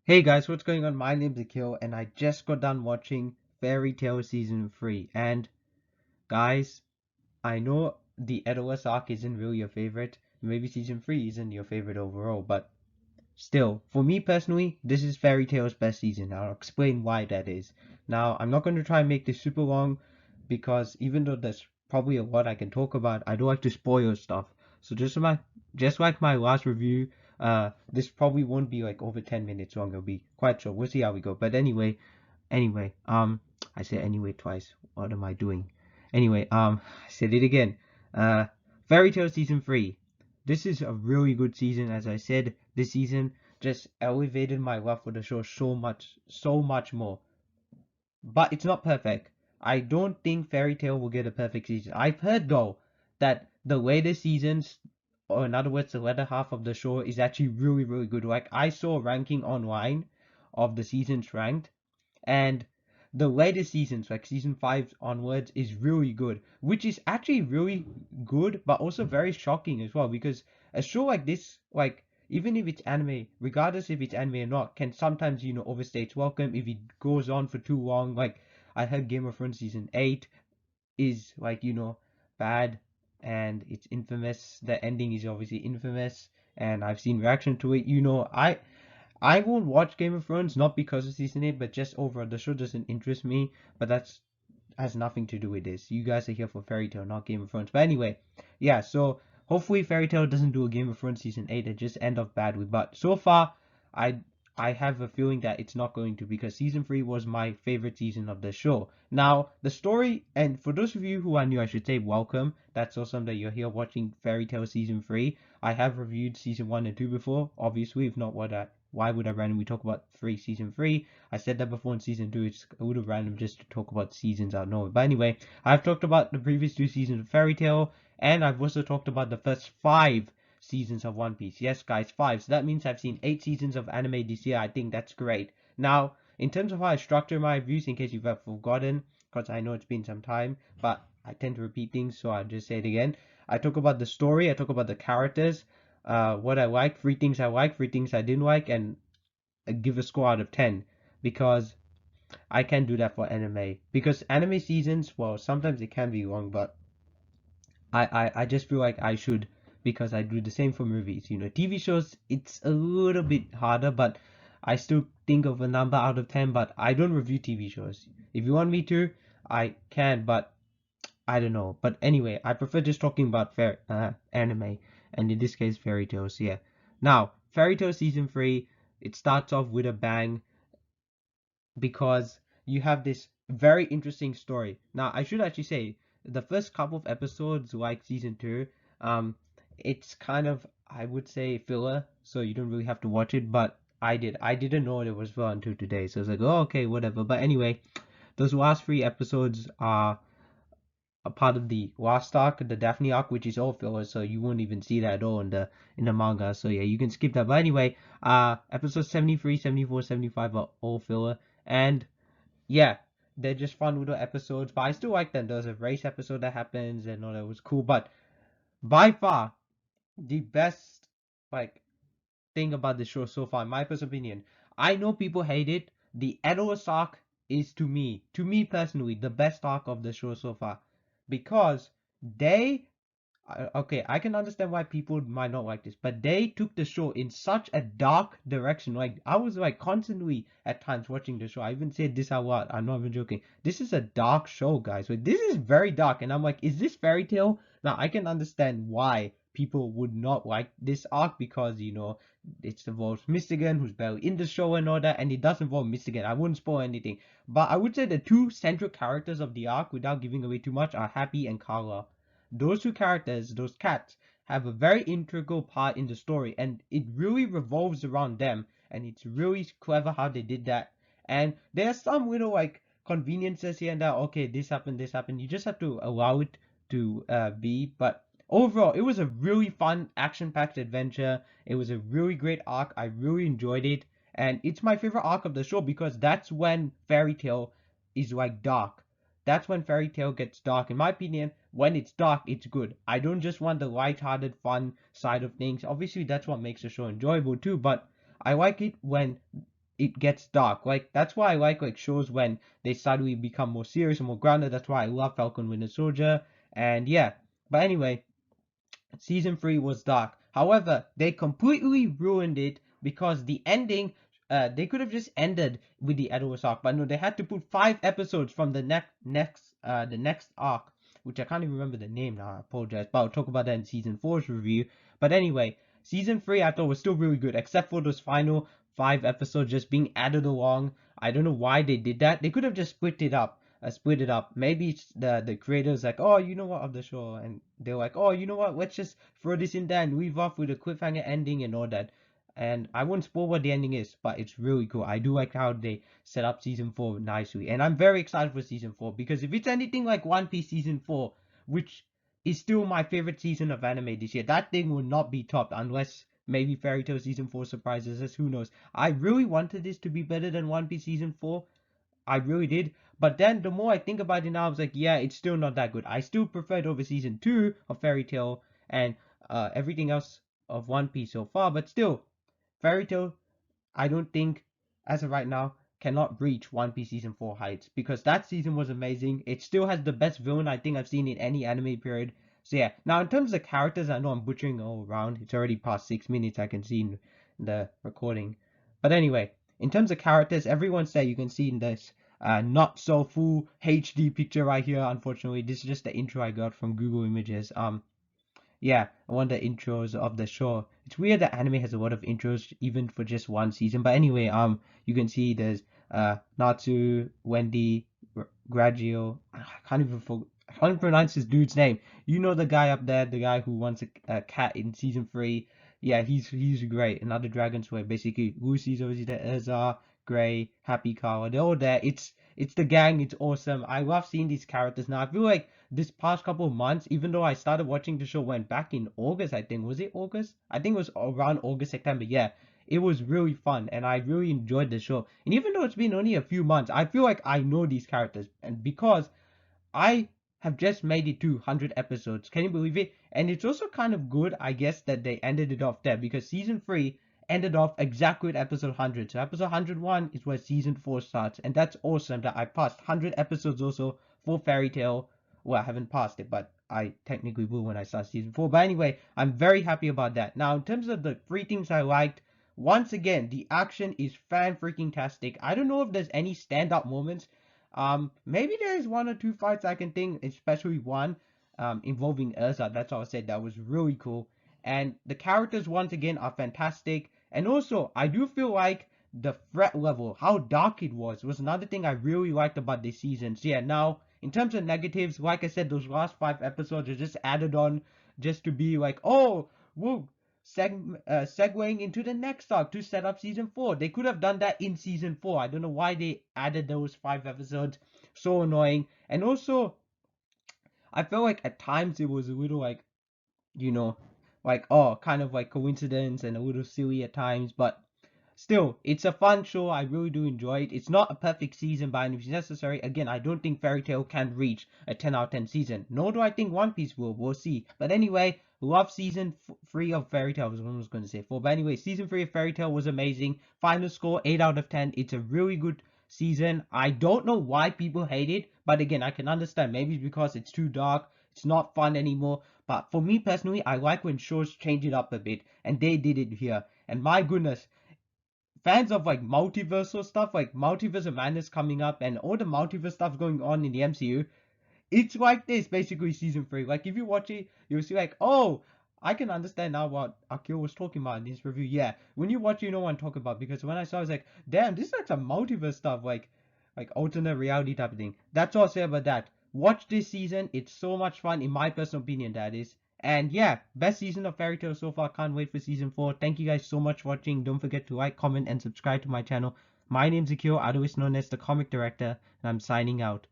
Hey guys, what's going on? My name's Akil, and I just got done watching Fairy Tail Season 3. And guys, I know the Edolas arc isn't really your favorite. Maybe Season 3 isn't your favorite overall, but still, for me personally, this is Fairy Tail's best season. I'll explain why that is. Now, I'm not going to try and make this super long because even though there's probably a lot I can talk about, I don't like to spoil stuff. So just like my last review, this probably won't be like over 10 minutes long. It'll be quite short. We'll see how we go. But anyway, I said anyway twice. What am I doing? Anyway, I said it again. Uh, Fairy Tail Season 3. This is a really good season. As I said, this season just elevated my love for the show so much more. But it's not perfect. I don't think Fairy Tail will get a perfect season. I've heard though that the later seasons, or in other words, the latter half of the show is actually really good. Like I saw a ranking online of the seasons ranked, and the later seasons, like season 5 onwards, is really good, which is actually really good, but also very shocking as well, because a show like this, like even if it's anime, regardless if it's anime or not, can sometimes overstay its welcome if it goes on for too long. Like I heard Game of Thrones season 8 is like bad, and it's infamous. The ending is obviously infamous, and I've seen reaction to it. I won't watch Game of Thrones not because of season 8, but just overall the show doesn't interest me. But that's has nothing to do with this. You guys are here for Fairy Tail, not Game of Thrones. But anyway, yeah. So hopefully Fairy Tail doesn't do a Game of Thrones season 8 and just end up badly. But so far, I I have a feeling that it's not going to, because season 3 was my favorite season of the show. Now the story, and for those of you who are new, I should say welcome. That's awesome that you're here watching Fairy Tail season 3. I have reviewed season 1 and 2 before. Obviously, if not, why would I randomly talk about season 3? I said that before in season 2. It's a little random just to talk about seasons out of nowhere. But anyway, I've talked about the previous 2 seasons of Fairy Tail, and I've also talked about the first 5 seasons of One Piece. Yes, guys, 5. So that means I've seen 8 seasons of anime this year. I think that's great. Now, in terms of how I structure my reviews, in case you've ever forgotten, because I know it's been some time, but I tend to repeat things, so I'll just say it again. I talk about the story, I talk about the characters, what I like, 3 things I like, 3 things I didn't like, and give a score out of 10, because I can do that for anime. Because anime seasons, well, sometimes it can be long, but I just feel like I should, because I do the same for movies. TV shows, it's a little bit harder, but I still think of a number out of 10, but I don't review TV shows. If you want me to, I can, but I don't know. But anyway, I prefer just talking about anime, and in this case, Fairy Tales. Yeah. Now, Fairy Tale season 3, it starts off with a bang, because you have this very interesting story. Now, I should actually say the first couple of episodes, like season 2, it's kind of, I would say, filler, so you don't really have to watch it. But I didn't know it was filler until today, so I was like, oh, okay, whatever. But anyway, those last 3 episodes are a part of the last arc, the Daphne arc, which is all filler, so you won't even see that at all in the manga. So yeah, you can skip that. But anyway, episodes 73, 74, 75 are all filler, and yeah, they're just fun little episodes. But I still like them. There's a race episode that happens, and all that was cool. But by far, the best like thing about the show so far, in my personal opinion, I know people hate it. The Edolas arc is to me personally, the best arc of the show so far, because they okay, I can understand why people might not like this, but they took the show in such a dark direction. Like I was like constantly at times watching the show. I even said this out loud. I'm not even joking. This is a dark show, guys. Like this is very dark, and I'm like, is this fairy tale? Now I can understand why people would not like this arc, because it involves Mystigan, who's barely in the show and all that, and it does involve Mystigan. I wouldn't spoil anything, but I would say the 2 central characters of the arc, without giving away too much, are Happy and Carla. Those 2 characters, those cats, have a very integral part in the story, and it really revolves around them, and it's really clever how they did that. And there are some little like conveniences here and there. Okay, this happened, this happened. You just have to allow it to be. But overall, it was a really fun, action-packed adventure. It was a really great arc. I really enjoyed it, and it's my favorite arc of the show, because that's when Fairy Tail is like dark. That's when Fairy Tail gets dark. In my opinion, when it's dark, it's good. I don't just want the light-hearted, fun side of things. Obviously, that's what makes the show enjoyable too, but I like it when it gets dark. Like that's why I like shows when they suddenly become more serious and more grounded. That's why I love Falcon Winter Soldier. And yeah, but anyway, season 3 was dark. However, they completely ruined it because the ending, they could have just ended with the Edolas arc, but no, they had to put 5 episodes from the next arc, which I can't even remember the name now. I apologize, but I'll talk about that in season 4's review. But anyway, season 3 I thought was still really good, except for those final 5 episodes just being added along. I don't know why they did that. They could have just split it up. Maybe it's the creators like, oh, you know what, of the show, and they're like, oh, you know what, let's just throw this in there and leave off with a cliffhanger ending and all that. And I won't spoil what the ending is, but it's really cool. I do like how they set up season 4 nicely, and I'm very excited for season 4 because if it's anything like One Piece season 4, which is still my favorite season of anime this year, that thing will not be topped unless maybe Fairy Tail season 4 surprises us. Who knows? I really wanted this to be better than One Piece season 4. I really did. But then the more I think about it now, I was like, yeah, it's still not that good. I still prefer it over season 2 of Fairy Tail and everything else of One Piece so far. But still, Fairy Tail, I don't think, as of right now, cannot reach One Piece season 4 heights because that season was amazing. It still has the best villain I think I've seen in any anime period. So yeah, now in terms of characters, I know I'm butchering all around. It's already past 6 minutes, I can see in the recording. But anyway, in terms of characters, everyone said you can see in this not so full HD picture right here. Unfortunately, this is just the intro I got from Google Images. Yeah, one of the intros of the show. It's weird that anime has a lot of intros even for just one season. But anyway, you can see there's Natsu, Wendy, Gradio. I can't even pronounce this dude's name. You know the guy up there, the guy who wants a cat in season 3. Yeah, he's great. Another Dragon's Way. Basically, Lucy's obviously there, Ezra, Gray, Happy Kawa. They're all there. It's the gang. It's awesome. I love seeing these characters now. I feel like this past couple of months, even though I started watching the show when back in August, I think. Was it August? I think it was around August, September. Yeah, it was really fun and I really enjoyed the show. And even though it's been only a few months, I feel like I know these characters. And because I have just made it to 100 episodes. Can you believe it? And it's also kind of good, I guess, that they ended it off there because season 3 ended off exactly at episode 100. So episode 101 is where season 4 starts. And that's awesome that I passed 100 episodes also for Fairy Tail. Well, I haven't passed it, but I technically will when I start season 4. But anyway, I'm very happy about that. Now, in terms of the 3 things I liked, once again, the action is fan-freaking-tastic. I don't know if there's any stand-up moments. Maybe there's 1 or 2 fights I can think, especially one involving Urza. That's all I said. That was really cool. And the characters once again are fantastic. And also, I do feel like the threat level, how dark it was another thing I really liked about this season. So yeah, now in terms of negatives, like I said, those last 5 episodes are just added on just to be like, oh, whoa, segueing into the next arc to set up season 4. They could have done that in season 4. I don't know why they added those 5 episodes. So annoying. And also, I felt like at times it was a little like, you know, like, oh, kind of like coincidence and a little silly at times. But still, it's a fun show. I really do enjoy it. It's not a perfect season by any means necessary. Again, I don't think Fairy Tail can reach a 10 out of 10 season. Nor do I think One Piece will. We'll see. But anyway, love season 3 of Fairy Tail. I was almost going to say 4. But anyway, season 3 of Fairy Tail was amazing. Final score 8 out of 10. It's a really good season. I don't know why people hate it. But again, I can understand. Maybe it's because it's too dark. It's not fun anymore. But for me personally, I like when shows change it up a bit. And they did it here. And my goodness, fans of like multiversal stuff, like Multiverse of Madness coming up and all the multiverse stuff going on in the MCU, it's like this basically season 3. Like if you watch it, you'll see like, oh, I can understand now what Akio was talking about in this review. Yeah, when you watch it, you know what I'm talking about because when I saw, I was like, damn, this is like some multiverse stuff, like alternate reality type of thing. That's all I'll say about that. Watch this season. It's so much fun, in my personal opinion, that is. And yeah, best season of Fairy Tail so far. Can't wait for season 4. Thank you guys so much for watching. Don't forget to like, comment, and subscribe to my channel. My name's Akio, otherwise known as the Comic Director, and I'm signing out.